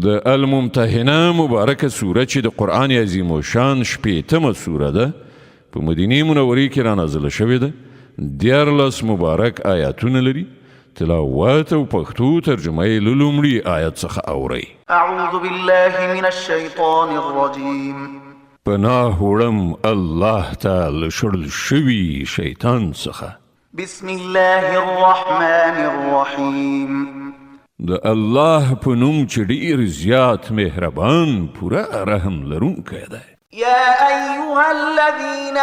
د الممتحنه مبارکه سوره چې د قرآن عظیم الشان شپېتمه سوره ده په مدینې منورې کې رانازله شوې ده. 14 مبارک آیاتونه لري. تلاوت او پښتو ترجمه یې له لومړي آیت څخه اورئ. اعوذ بالله من الشیطان الرجیم. پناه وړم الله ته له شړل شوي شیطان څخه. بسم الله الرحمن الرحیم. د الله په نوم چې ډېر زیات مهربان پوره رحم لرونکی دی. يا أيها الذين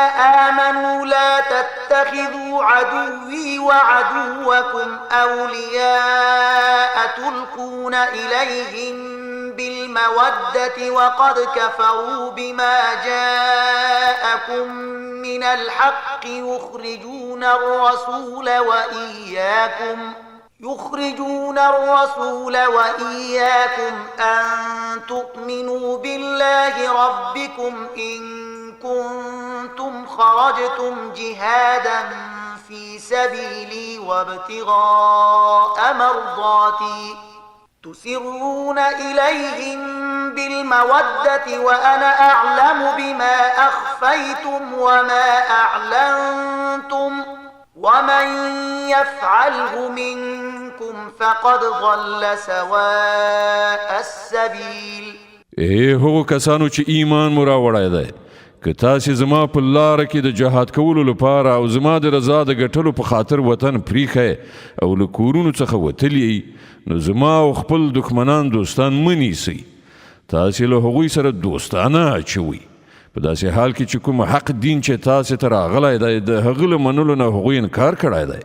آمنوا لا تتخذوا عدوي وعدوكم أولياء تلقون إليهم بالمودة وقد كفروا بما جاءكم من الحق يخرجون الرسول وإياكم أن تؤمنوا بالله ربكم إن كنتم خرجتم جهادا في سبيلي وابتغاء مرضاتي تسرون إليهم بالمودة وأنا أعلم بما أخفيتم وما أعلنتم ومن يفعله منكم فقد ضل سواء السبيل. هغو کسانو چې ایمان مو راوړی دی، که تاسې زما په لاره کې د جهاد کولو لپاره او زما د رضا د ګټلو په خاطر وطن پریښی او له کورونو څخه وتلی، نو زما او خپل دښمنان دوستان مه نیسئ. تاسې له هغوی سره دوستانه اچوئ په داسې حال کې چې کوم حق دین چې تاسې ته راغلی دی د هغه له منلو نه هغوی انکار کړی دی،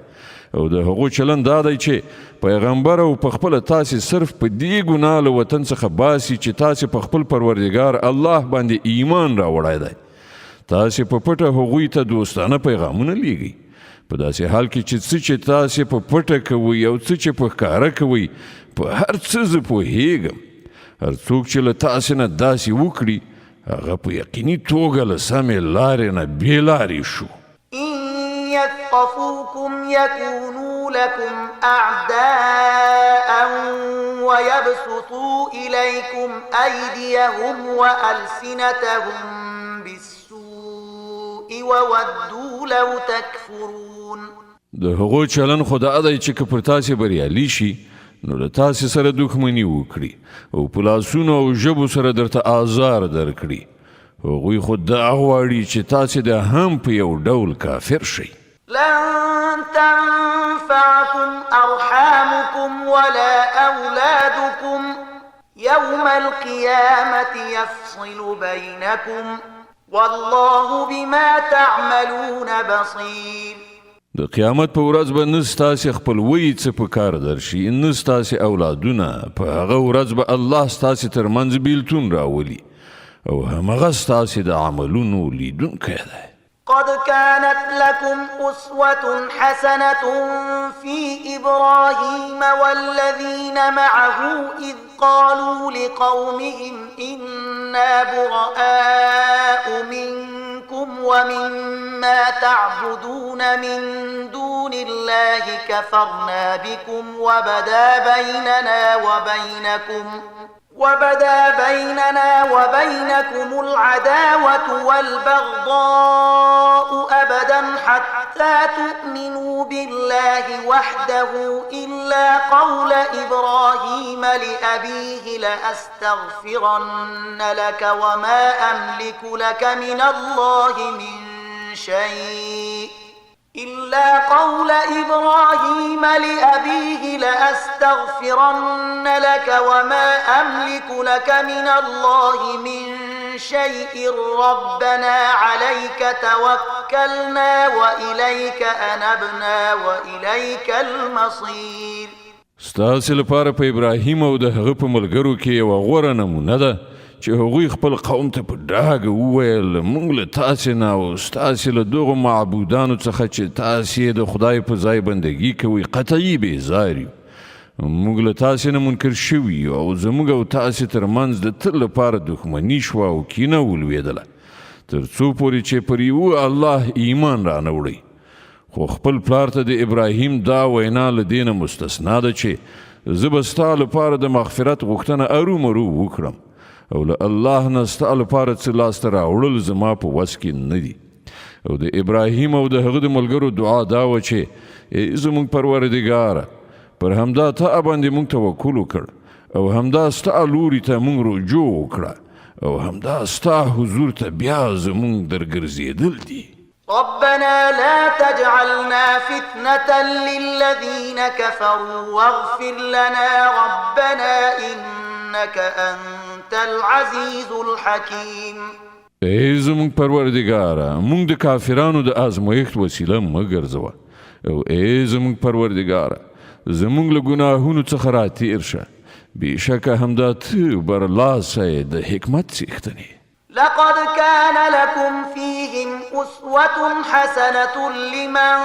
او د هغو چلند دا دی چې پیغمبر او په خپله تاسې صرف په دې ګناه له وطن څخه باسي چې تاسې په خپل پروردګار الله باندې ایمان راوړی دی. تاسې په پټه هغوی ته دوستانه پیغامونه لیږئ په داسې حال کې چې څه چې تاسې په پټه کوئ او څه چې په ښکاره کوئ په هر څه زه پوهیږم. هر څوک چې له تاسې نه داسې وکړي هغه په یقیني توګه له سمې لارې نه بې لارې شو. إن يثقفوكم يكونوا لكم أعداء ويبسطوا إليكم أيديهم وألسنتهم بالسوء وودوا لو تكفرون. د هغو چلن خو دا دی چې که پر تاسې بریالي شي نو له تاسې سره دښمني وکړي او په لاسونو او ژبو سره درته آزار درکړي. هغوی خو دا غواړي چې تاسې د هم په یو ډول کافر شئ. لن تنفعكم أرحامكم ولا أولادكم يوم القيامة يفصل بينكم والله بما تعملون بصير. د قیامت په ورځ به نه ستاسې خپلوۍ څه په کار درشي، نه ستاسې اولادونه. په هغه ورځ به الله ستاسې ترمنځ بیلتون راولي او همغه ستاسې د عملونو لیدونکی دی. قد كانت لكم أسوة حسنة في إبراهيم والذين معه إذ قالوا لقومهم إنا براء منكم ومما تعبدون من دون الله كفرنا بكم وبدا بيننا وبينكم العداوة والبغضاء أبدا حتى تؤمنوا بالله وحده إلا قول إبراهيم لأبيه لأستغفرن لك وما أملك لك من الله من شيء ربنا عليك توكلنا وإليك أنبنا وإليك المصير. ستاسې لپاره په ابراهیم او د هغه په ملګرو کې یوه غوره نمونه ده چې هغوی خپل قوم ته په ډاګه وویل موږ له تاسې نه او ستاسې له دغو معبودانو څخه چې تاسې د خدای په ځای بندګي کوئ قطعي بېزار یو. موږ له تاسې نه منکر شوي یو او زموږ او تاسې ترمنځ د تل لپاره دښمني شوه او کینه ولوېدله تر څو پورې چې پر یوه الله ایمان رانه وړئ. خو خپل پلار ته د ابراهیم دا وینا له دې نه مستثنا ده چې زه به ستا لپاره د مغفرت غوښتنه ارومرو وکړم او له الله نه ستا لپاره څه لاسته راوړل زما په وس کې نه دي. او د ابراهیم او د هغه د ملګرو دعا دا وه چې ای زموږ پروردګاره پر همدا ته باندې موږ توکل وکړ او همدا ستا لوري ته موږ رجوع وکړه او همدا ستا حضور ته بیا زموږ درګرځېدل دي. ربنا لا تجعلنا فتنة للذين كفروا واغفر لنا ربنا إنك أنت العزيز الحكيم. ای زموږ پروردګاره موږ د کافرانو د ازمایښت وسیله مه ګرځوه او ای زموږ پروردګاره زموږ له ګناهونو څخه راتېر شه، بېشکه همدا ته برلاسی د حکمت څښتنې. لقد كان لكم فيهم أسوة حسنة لمن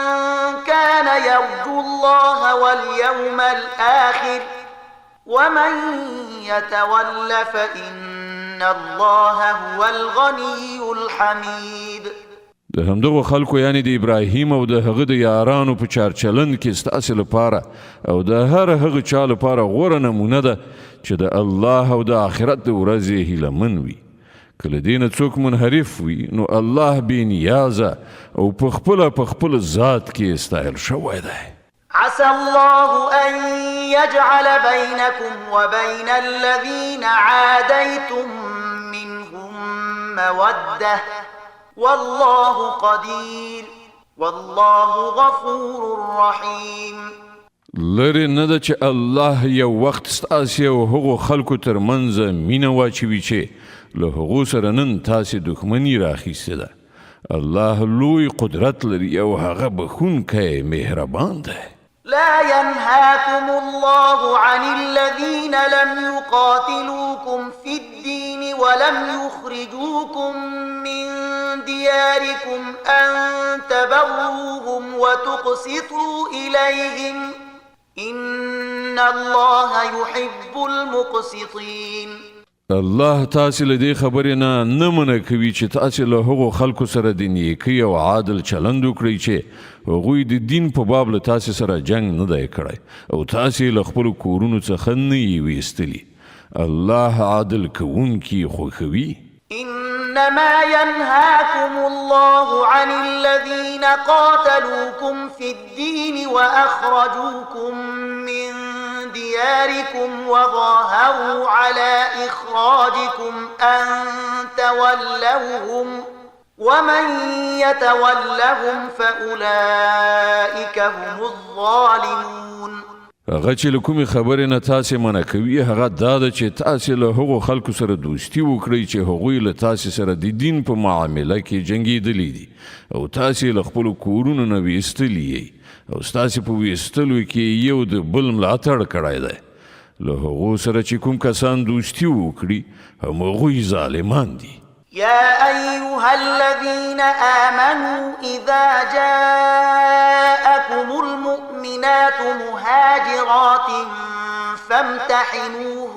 كان يرجو الله واليوم الآخر ومن يتول فإن الله هو الغني الحميد. د همدغو خلکو یعنی د ابراهیم او د هغه د یارانو په چارچلند کې ستاسې لپاره او د هر هغه چا لپاره غوره نمونه ده چې د الله او د آخرت د ورځې هیلهمن وي. کله دې نه څوک منحرف وي نو الله بې نیازه او په خپل ذات کې ستایل شوی دی. عسى الله أن يجعل بينكم وبين الذين عاديتم منهم مودة والله قدير والله غفور رحيم. لرې نه ده چې الله یو وخت ستاسې او هغو خلکو ترمنځ مینه واچوي چې له هغو سره نن تاسې دښمني راخیستې ده. الله لوی قدرت لري او هغه بخښونکی مهربان دی. لا ينهاكم الله عن الذين لم يقاتلوكم في الدين ولم يخرجوكم من دياركم أن تبروهم وتقسطوا إليهم إن الله يحب المقسطين. الله تاسې له دې خبرې نه منع کوي چې تاسې له هغو خلکو سره د نیکۍ او عادل چلند وکړئ چې هغوی د دین په باب له تاسې سره جنګ نه دی کړی او تاسې له خپلو کورونو څخه نه یې ویستلي. الله عادل کوونکي خوښوي. إنما ينهاكم الله عن الذين قاتلوكم في الدين وأخرجوكم من دياركم وظاهروا على إخراجكم أن تولوهم ومن يتولهم فأولئك هم الظالمون. هغه چې له کومې خبرې نه تاسې منع کوي هغه دا ده چې تاسې له هغو خلکو سره دوستي وکړئ چې هغوی له تاسې سره د دین په معامله کې جنګېدلي دي او تاسې له خپلو کورونو نه ویستلي یې او ستاسې په ویستلو کې یو د بل ملاتړ کړی دی. له هغو سره چې کوم کسان دوستي وکړي همغوی ظالمان دي. يا أيها الذين آمنوا إذا جاءكم المؤمنات مهاجرات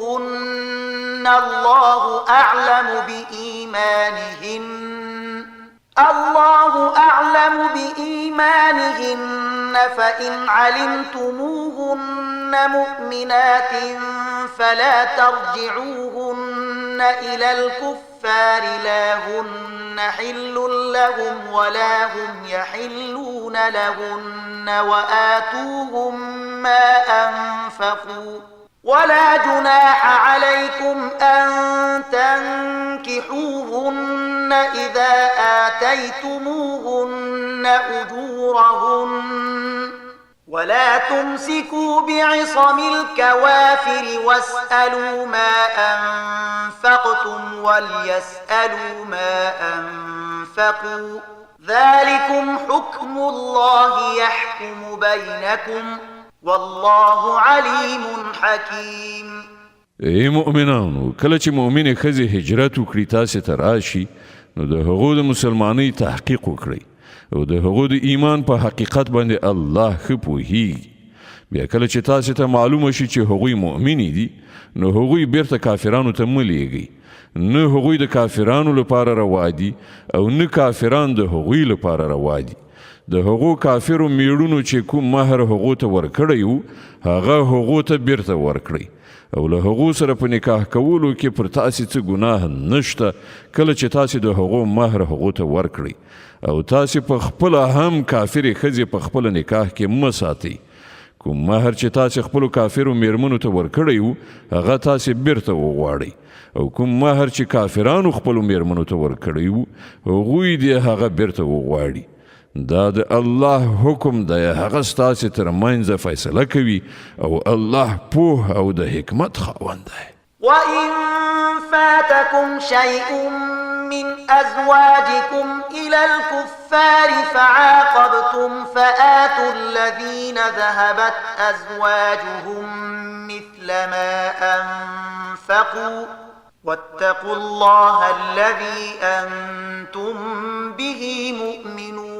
فامتحنوهن الله أعلم بإيمانهن فإن علمتموهن مؤمنات فلا ترجعوهن إلى الكفار لا هن حل لهم ولا هم يحلون لهن وآتوهم ما أنفقوا ولا جناح عليكم أن تنكحوهن إذا آتيتموهن أجورهن ولا تمسكوا بعصم الكوافر واسألوا ما أنفقتم وليسألوا ما أنفقوا ذلكم حكم الله يحكم بينكم والله عليم حكيم. ای مؤمنانو کله چې مؤمنې ښځې هجرت وکړي تاسې ته راشي نو د هغو د مسلمانۍ تحقیق وکړئ او د هغو د ایمان په حقیقت باندې الله ښه پوهیږي. بیا کله چې تاسو ته معلومه شي چې هغوی مؤمنی دي نو هغوی بیرته کافرانو ته مه لیږئ نه هغوی د کافرانو لپاره روا دي او نه کافران د هغوی لپاره روا دي د هغو کافرو میړونو چې کوم مهر هغو ته ورکړی وو هغه هغو ته بیرته ورکړئ او له هغو سره په نکاح کولو کې پر تاسې څه ګناه نشته کله چې تاسې د هغو مهر هغو ته ورکړئ او تاسې په خپله هم کافرې ښځې په خپله نکاح کې مه ساتئ کوم مهر چې تاسې خپلو کافرو میرمنو ته ورکړی وو هغه تاسې بیرته وغواړئ او کوم مهر چې کافرانو خپلو میرمنو ته ورکړی وو هغوی دې هغه بیرته وغواړي دا د الله حکم دی هغه ستاسې ترمنځ فیصله کوي او الله پوه او د حکمت خاوند دی وإن فاتكم شيء من أزواجكم إلى الكفار فعاقبتم فآتوا الذين ذهبت أزواجهم مثل ما أنفقوا واتقوا الله الذي أنتم به مؤمنون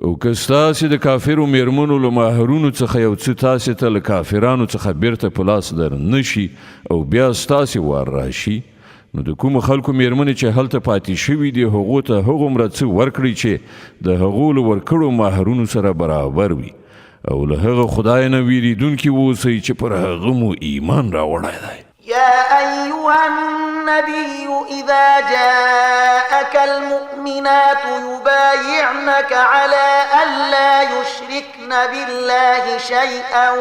او که ستاسې د کافرو میرمنو له مهرونو څخه یو څه تاسې ته له کافرانو څخه بیرته په لاس در نشي او بیا ستاسې وار راشي نو د کومو خلکو میرمنې چې هلته پاتې شوي دي هغو ته هغومره څه ورکړئ چې د هغو له ورکړو مهرونو سره برابر وي او له هغه خدای نه ویریدونکي اوسئ چې پر هغه مو ایمان راوړی دی يا أيها النبي إذا جاءك المؤمنات يبايعنك على ألا يشركن بالله شيئا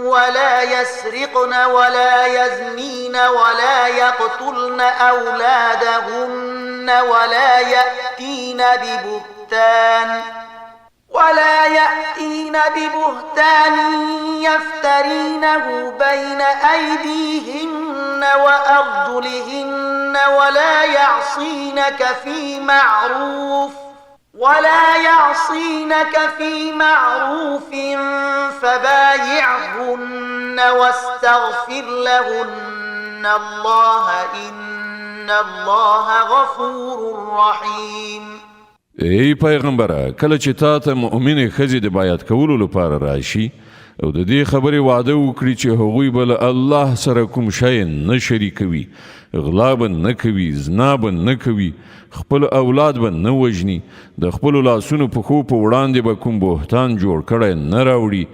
ولا يسرقن ولا يزنين ولا يقتلن أولادهن ولا يأتين ببهتان يفترينه بين أيديهن وأرجلهن ولا يعصينك في معروف فبايعهن واستغفر لهن الله إن الله غفور رحيم ای پیغمبره کله چې تا ته مؤمنې ښځې د بیعت کولو لپاره راشي او د دې خبرې وعده وکړي چې هغوی به له الله سره کوم شی نه شریکوي غلا به نه کوي زنا به نه کوي خپل اولاد به نه وژني د خپلو لاسونو پښو په وړاندې به کوم بهتان جوړ کړی نه راوړي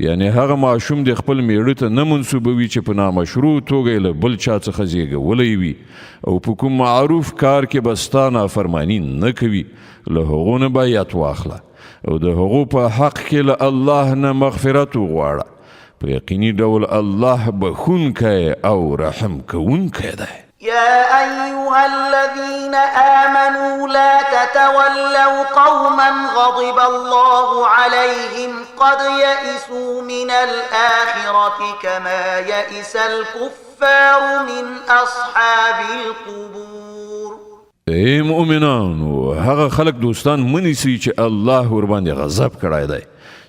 یعنی هغه ماشوم د خپل میړه ته نه منسوبوي چې په نامشروع توګه یې له بل چا څخه زیږولی وي او په کوم معروف کار کې به ستا نافرماني نه کوي له هغو نه بیعت واخله او د هغو په حق کې له الله نه مغفرت وغواړه په یقیني ډول الله بخونکی او رحم کوونکی دی يا أيها الذين آمنوا لا تتولوا قوما غضب الله عليهم قد يئسوا من الآخرة كما يئس الكفار من أصحاب القبور ای مؤمنانو هغه خلق دوستان منیسي چې الله ورباندې غضب کړی دی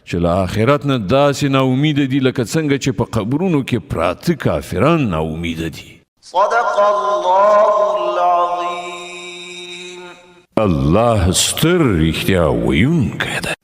چې له آخرت نه داسې ناامیده دي لکه څنګه چې په قبرونو کې پراته کافران ناامیده دي صدق الله العظيم الله ستر رښتیا ویونکی دی